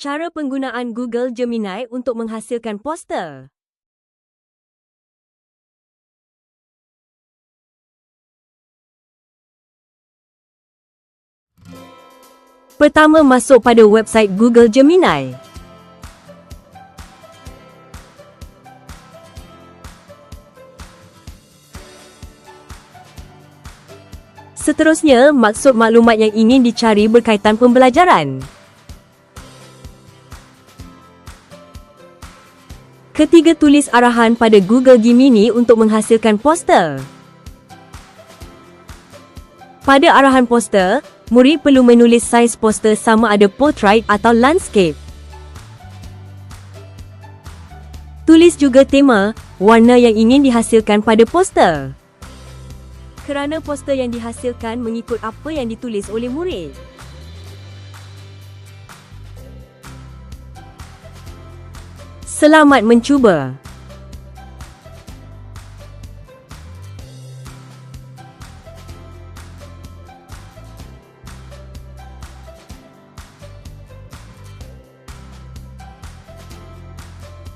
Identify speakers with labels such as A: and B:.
A: Cara penggunaan Google Gemini untuk menghasilkan poster. Pertama, masuk pada website Google Gemini. Seterusnya, maksud maklumat yang ingin dicari berkaitan pembelajaran. Ketiga, tulis arahan pada Google Gemini untuk menghasilkan poster. Pada arahan poster, murid perlu menulis saiz poster sama ada portrait atau landscape. Tulis juga tema, warna yang ingin dihasilkan pada poster. Kerana poster yang dihasilkan mengikut apa yang ditulis oleh murid. Selamat mencuba!